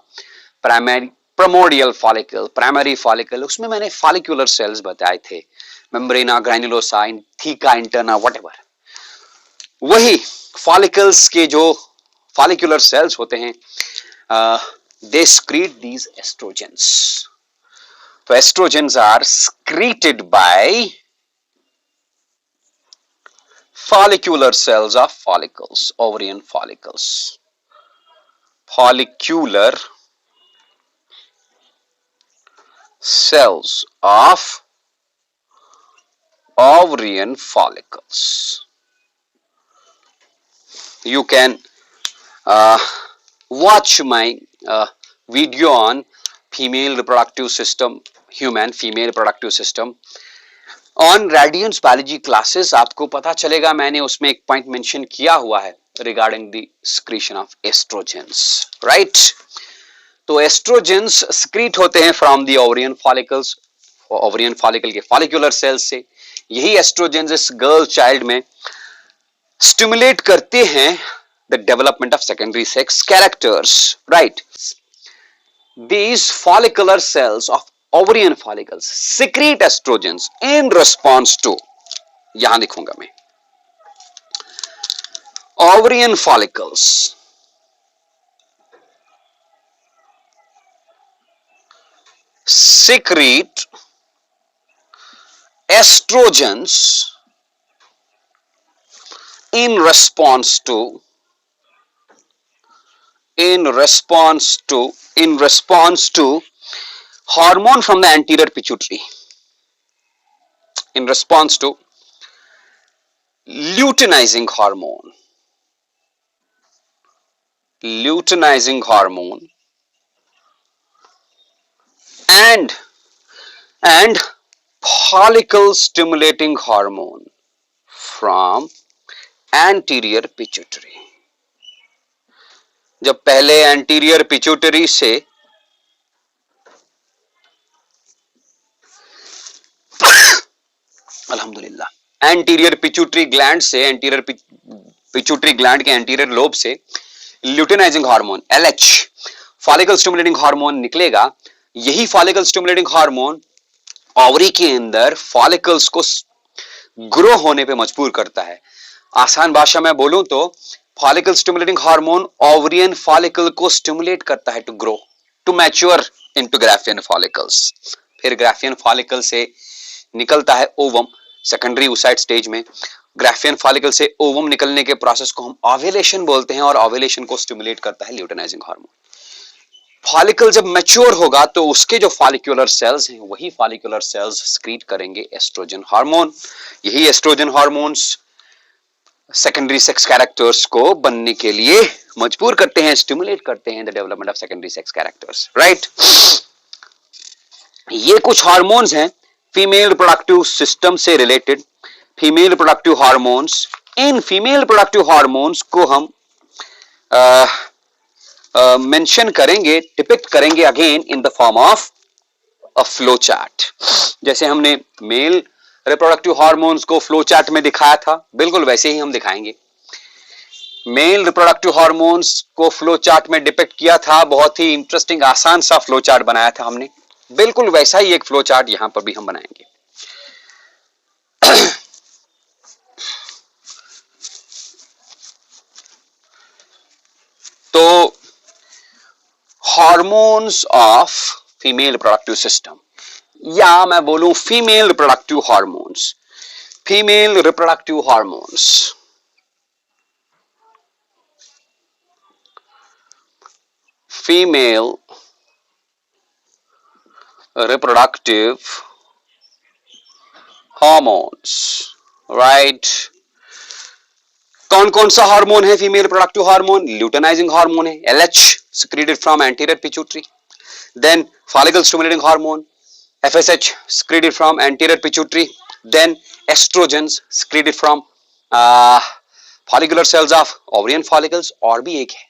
प्राइमोडियल फॉलिकल, प्राइमरी फॉलिकल, उसमें मैंने फॉलिकुलर सेल्स बताए थे, मेम्ब्रेना, ग्रैन्युलोसा, थीका इंटरना, व्हाटएवर। वही फॉलिकल्स के जो फॉलिकुलर सेल्स होते हैं दे secrete these estrogens. तो estrogens are secreted by follicular cells of follicles, ovarian follicles. Follicular cells of ovarian follicles. You can watch my video on female reproductive system, human female reproductive system on Radiance biology classes. आपको पता चलेगा मैंने उसमें एक पॉइंट मेंशन किया हुआ है regarding the secretion of oestrogens, right. तो एस्ट्रोजेंस सिक्रीट होते हैं from the ovarian follicles, ovarian follicle के फॉलिकुलर सेल्स से। यही एस्ट्रोजेंस इस गर्ल चाइल्ड में स्टिमुलेट करते हैं the development of secondary sex characters, right. These follicular cells of ovarian follicles secrete estrogens in response to, यहां लिखूंगा मैं, ovarian follicles secrete estrogens in response to hormone from the anterior pituitary, in response to luteinizing hormone and follicle stimulating hormone from anterior pituitary. जब पहले एंटीरियर पिट्यूटरी से अल्हम्दुलिल्लाह एंटीरियर पिट्यूटरी ग्लैंड से, एंटीरियर पिट्यूटरी ग्लैंड के एंटीरियर लोब से luteinizing hormone LH, follicle stimulating hormone निकलेगा। यही फॉलिकल स्टिमुलेटिंग हार्मोन ओवरी के अंदर फॉलिकल्स को ग्रो होने पे मजबूर करता है। आसान भाषा में बोलूं तो follicle stimulating hormone ovarian follicle को स्टिमुलेट करता है to grow, to mature into Graafian follicles. फिर ग्राफियन फॉलिकल से निकलता है ओवम सेकेंडरी ओसाइट स्टेज में। ग्राफियन फॉलिकल से ओवम निकलने के प्रोसेस को हम ओव्यूलेशन बोलते हैं और ओव्यूलेशन को स्टिमुलेट करता है ल्यूटिनाइजिंग हार्मोन। फॉलिकल जब मैच्योर होगा तो उसके जो फॉलिकुलर सेल्स हैं वही फॉलिकुलर सेल्स सिक्रीट करेंगे एस्ट्रोजन हार्मोन। यही estrogen hormones secondary sex characters को बनने के लिए मजबूर करते हैं, स्टिमुलेट करते हैं the development of secondary sex characters, right. ये कुछ हार्मोन्स हैं फीमेल रिप्रोडक्टिव सिस्टम से related, female reproductive hormones. In female reproductive hormones को हम मेंशन करेंगे, डिपिक्ट करेंगे again in the form of a flow chart. जैसे हमने मेल रिप्रोडक्टिव हार्मोन्स को फ्लो चार्ट में दिखाया था, बिल्कुल वैसे ही हम दिखाएंगे। मेल रिप्रोडक्टिव हार्मोन्स को फ्लो चार्ट में डिपिक्ट किया था, बहुत ही इंटरेस्टिंग आसान सा फ्लो चार्ट बनाया था हमने, बिल्कुल वैसा ही एक फ्लो चार्ट यहां पर भी हम बनाएंगे। तो hormones of female reproductive system, या मैं बोलूं female reproductive hormones, female reproductive hormones, female reproductive hormones, right. कौन कौन सा हार्मोन है female reproductive hormone? Luteinising hormone है LH secreted from anterior pituitary, then follicle stimulating hormone FSH secreted from anterior pituitary, then estrogens secreted from follicular cells of ovarian follicles, और भी एक है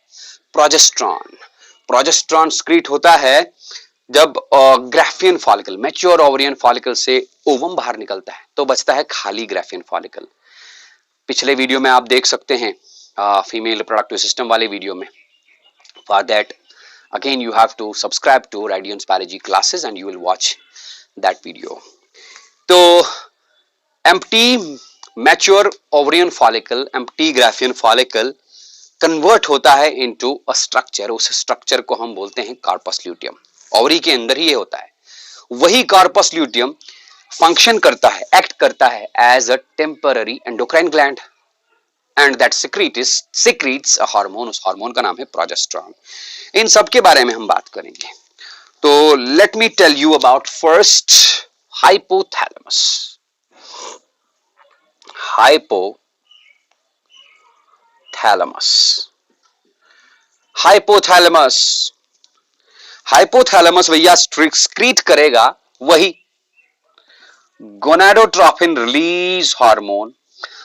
प्रोजेस्ट्रॉन। प्रोजेस्ट्रॉन secrete होता है जब Graafian follicle, mature ovarian follicle से ओवम बाहर निकलता है तो बचता है खाली ग्राफियन फॉलिकल। पिछले वीडियो में आप देख सकते हैं फीमेल रिप्रोडक्टिव सिस्टम वाले वीडियो में। For that again you have to subscribe to Radiance biology classes and you will watch that video. तो empty mature ovarian follicle, empty Graafian follicle convert होता है इनटू अ स्ट्रक्चर, उस स्ट्रक्चर को हम बोलते हैं कार्पस ल्यूटियम। ओवरी के अंदर ही ये होता है। वही कार्पस ल्यूटियम फंक्शन करता है, एक्ट करता है as a temporary endocrine gland and that secretes a hormone, उस हार्मोन का नाम है प्रोजेस्टेरॉन। इन सब के बारे में हम बात करेंगे। तो let me tell you about first hypothalamus. Hypothalamus भैया सिक्रीट करेगा वही गोनाडोट्रोपिन रिलीज हार्मोन,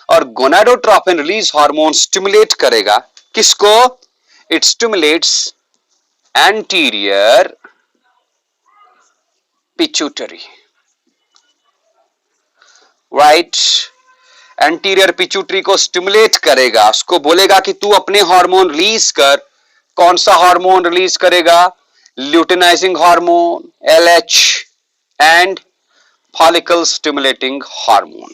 और गोनाडोट्रोपिन रिलीज हार्मोन स्टिमुलेट करेगा किसको? It stimulates anterior pituitary, right. Anterior pituitary को स्टिमुलेट करेगा, उसको बोलेगा कि तू अपने हार्मोन रिलीज कर। कौन सा हार्मोन रिलीज करेगा? Luteinising hormone LH and follicle stimulating hormone.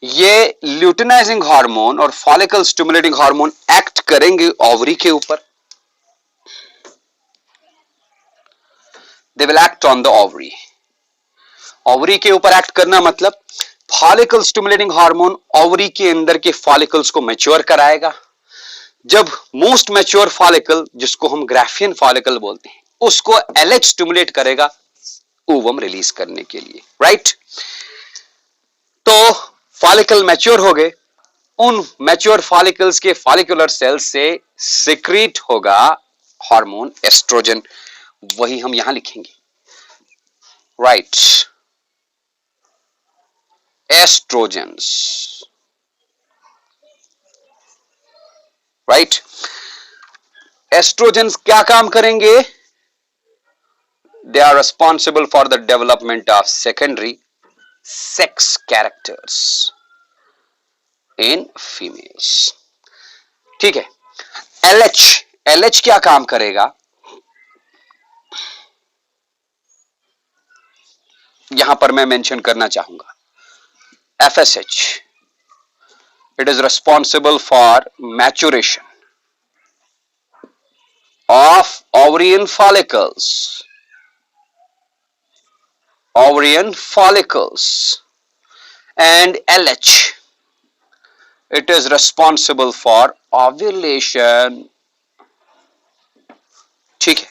ये ल्यूटेनाइजिंग हार्मोन और फॉलिकल स्टिमुलेटिंग हार्मोन एक्ट करेंगे ओवरी के ऊपर। They will act on the ovary. Ovary के ऊपर एक्ट करना मतलब फॉलिकल स्टिमुलेटिंग हार्मोन ओवरी के अंदर के फॉलिकल्स को मैच्योर कराएगा। जब मोस्ट मैच्योर फॉलिकल, जिसको हम ग्राफियन फॉलिकल बोलते हैं, उसको LH स्टिमुलेट करेगा ओवम रिलीज करने के लिए, राइट। तो फॉलिकल मैच्योर हो गए, उन मैच्योर फॉलिकल्स के फॉलिकुलर सेल्स से सिक्रीट होगा हार्मोन एस्ट्रोजन, वही हम यहां लिखेंगे, राइट। Oestrogens, right. एस्ट्रोजेंस क्या काम करेंगे? They are responsible for the development of secondary sex characters in females, ठीक है। LH क्या काम करेगा? यहां पर मैं मेंशन करना चाहूंगा FSH, it is responsible for maturation of ovarian follicles, and LH, it is responsible for ovulation, ठीक है।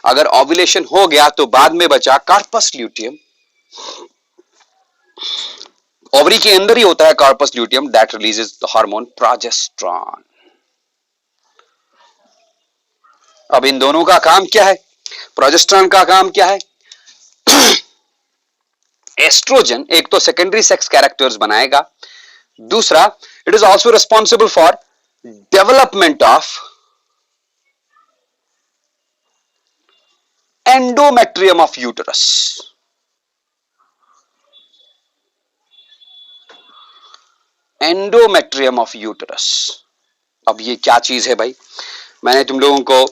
अगर ओव्यूलेशन हो गया तो बाद में बचा कार्पस ल्यूटियम, ओवरी के अंदर ही होता है corpus luteum that releases the hormone progesterone. अब इन दोनों का काम क्या है? प्रोजेस्टेरॉन का काम क्या है? एस्ट्रोजन एक तो सेकेंडरी सेक्स कैरेक्टर्स बनाएगा, दूसरा it is also responsible for development of endometrium of uterus. Endometrium of uterus. अब ये क्या चीज है भाई? मैंने तुम लोगों को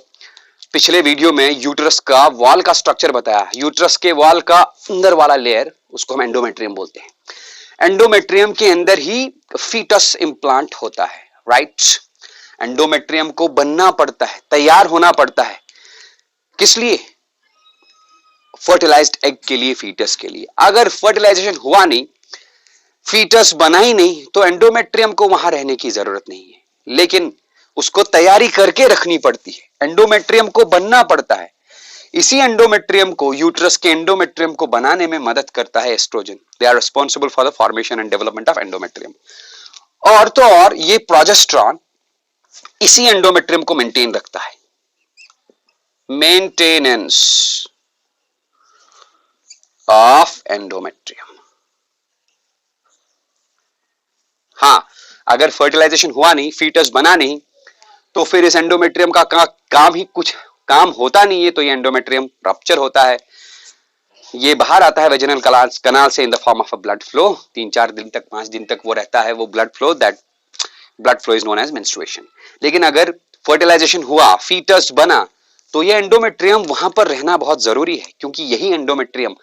पिछले वीडियो में यूटरस का वॉल का स्ट्रक्चर बताया। यूटरस के वॉल का अंदर वाला लेयर उसको हम एंडोमेट्रियम बोलते हैं। एंडोमेट्रियम के अंदर ही फीटस इंप्लांट होता है, राइट? एंडोमेट्रियम को बनना पड़ता है, तैयार होना पड़ता है। किस लिए? फर्टिलाइज्ड एग के लिए, फीटस के लिए। अगर फर्टिलाइजेशन हुआ नहीं, फीटस बना ही नहीं, तो एंडोमेट्रियम को वहां रहने की जरूरत नहीं है, लेकिन उसको तैयारी करके रखनी पड़ती है। एंडोमेट्रियम को बनना पड़ता है। इसी एंडोमेट्रियम को, यूट्रस के एंडोमेट्रियम को बनाने में मदद करता है estrogen. They are responsible for the formation and development of endometrium. और तो और ये प्रोजेस्टेरॉन इसी एंडोमेट्रियम को मेंटेन रखता है। Maintenance of endometrium. हाँ, अगर फर्टिलाइजेशन हुआ नहीं, फीटस बना नहीं, तो फिर इस एंडोमेट्रियम का काम ही कुछ काम होता नहीं है। तो ये एंडोमेट्रियम रप्चर होता है, ये बाहर आता है वेजिनल कनाल से इन the form of a blood flow. 3-4 दिन तक, 5 दिन तक वो रहता है, वो blood flow. That blood flow is known as menstruation. लेकिन अगर फर्टिलाइजेशन हुआ, फीटस बना, तो ये एंडोमेट्रियम वहां पर रहना बहुत जरूरी है, क्योंकि यही एंडोमेट्रियम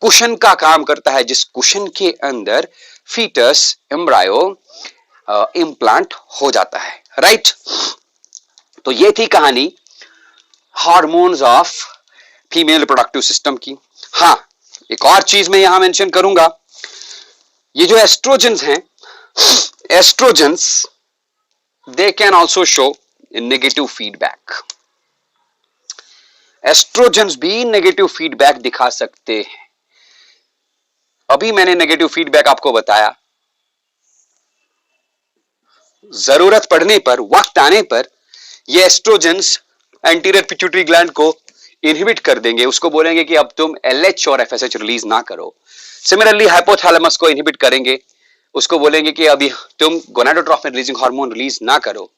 कुशन का काम करता है, जिस कुशन के अंदर फीटस, एम्ब्रायो इम्प्लांट हो जाता है, राइट? तो ये थी कहानी hormones of female reproductive system की। हाँ, एक और चीज मैं यहां मेंशन करूंगा, ये जो एस्ट्रोजेंस हैं, oestrogens they can also show negative feedback. Oestrogens भी नेगेटिव फीडबैक दिखा सकते हैं। अभी मैंने नेगेटिव फीडबैक आपको बताया। जरूरत पड़ने पर, वक्त आने पर, ये एस्ट्रोजेंस एंटीरियर पिट्यूटरी ग्लैंड को इनहिबिट कर देंगे। उसको बोलेंगे कि अब तुम एलएच और एफएसएच रिलीज ना करो। सिमिलरली हाइपोथैलेमस को इनहिबिट करेंगे, उसको बोलेंगे कि अभी तुम गोनाडोट्रोफिन रिलीजिंग हार्मोन रिलीज ना करो,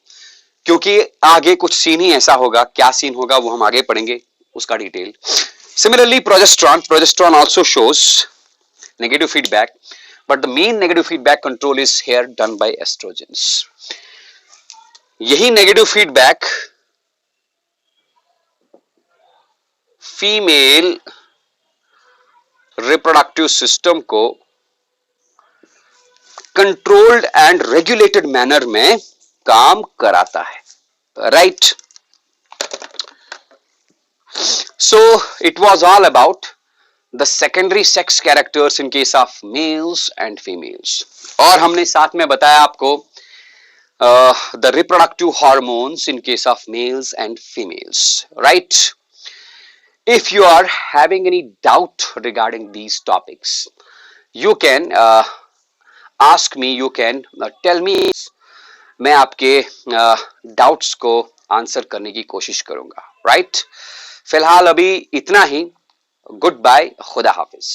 क्योंकि आगे कुछ सीन ही ऐसा होगा। क्या सीन होगा वो हम आगे पढ़ेंगे, उसका detail. Similarly progesterone also shows negative feedback, but the main negative feedback control is here done by estrogens. यही negative feedback female reproductive system को कंट्रोल्ड एंड रेगुलेटेड मैनर में काम कराता है, right? So it was all about the secondary sex characters in case of males and females. और हमने साथ में बताया आपको the reproductive hormones in case of males and females, right? If you are having any doubt regarding these topics, you can ask me, you can tell me. मैं आपके doubts को आंसर करने की कोशिश करूंगा, right? फिलहाल अभी इतना ही। गुड बाय, खुदा हाफिज।